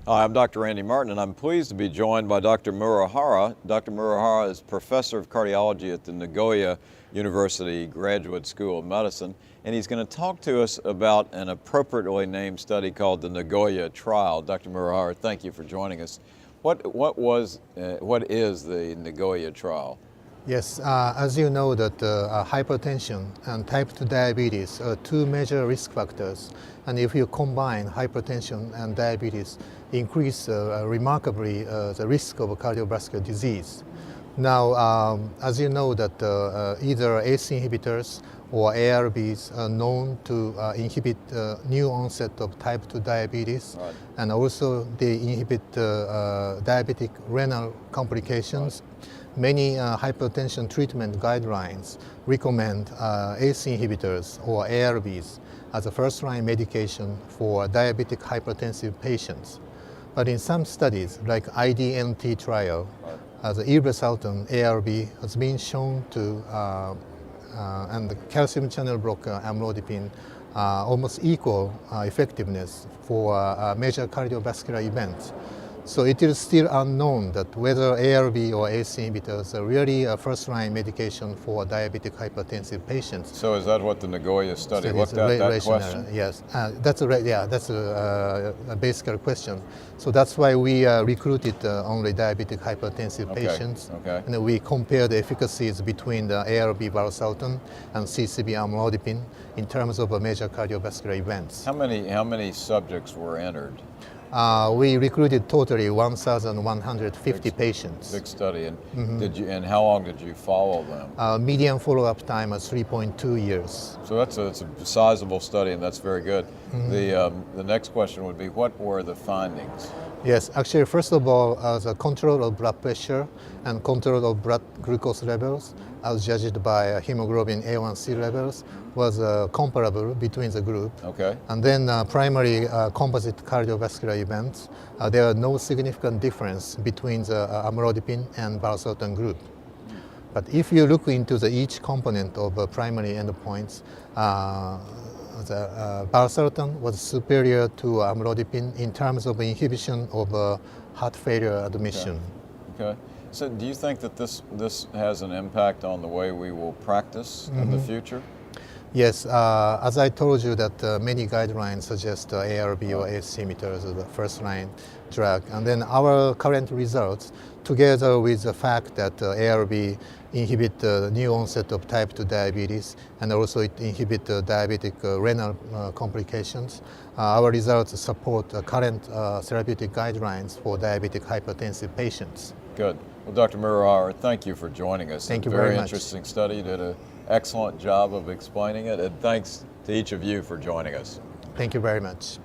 Hi, I'm Dr. Randy Martin, and I'm pleased to be joined by Dr. Murahara. Dr. Murahara is professor of cardiology at the Nagoya University Graduate School of Medicine, and he's going to talk to us about an appropriately named study called the Nagoya Trial. Dr. Murahara, thank you for joining us. What is the Nagoya Trial? Yes, as you know that hypertension and type 2 diabetes are two major risk factors, and if you combine hypertension and diabetes, increase remarkably the risk of cardiovascular disease. Now, as you know that either ACE inhibitors or ARBs are known to inhibit new onset of type 2 diabetes, Right. and also they inhibit diabetic renal complications. Right. Many hypertension treatment guidelines recommend ACE inhibitors or ARBs as a first-line medication for diabetic hypertensive patients. But in some studies, like IDNT trial, the Valsartan ARB has been shown to, and the calcium channel blocker Amlodipine, almost equal effectiveness for major cardiovascular events. So it is still unknown that whether ARB or ACE inhibitors are really a first-line medication for diabetic hypertensive patients. So is that what the Nagoya study looked at, that question? Yes, that's a basic question. So that's why we recruited only diabetic hypertensive patients. Okay. And we compared the efficacies between the ARB Valsartan and CCB Amlodipine in terms of major cardiovascular events. How many subjects were entered? We recruited totally 1,150 patients. Big study, and and how long did you follow them? Median follow-up time is 3.2 years. So that's a sizable study, and that's very good. The next question would be, what were the findings? Yes, actually, first of all, the control of blood pressure and control of blood glucose levels, as judged by hemoglobin A1C levels, was comparable between the group. Okay. And then primary composite cardiovascular events, there are no significant difference between the amlodipine and Valsartan group. But if you look into each component of primary endpoints, the Valsartan was superior to amlodipine in terms of inhibition of heart failure admission. Okay. So do you think that this has an impact on the way we will practice in the future? Yes, as I told you that many guidelines suggest ARB or ACE inhibitors as the first-line drug. And then our current results, together with the fact that ARB inhibit new onset of type 2 diabetes, and also it inhibit diabetic renal complications, our results support current therapeutic guidelines for diabetic hypertensive patients. Good. Well, Dr. Murahara, thank you for joining us. Thank you very much. Very interesting study. You did an excellent job of explaining it, and thanks to each of you for joining us. Thank you very much.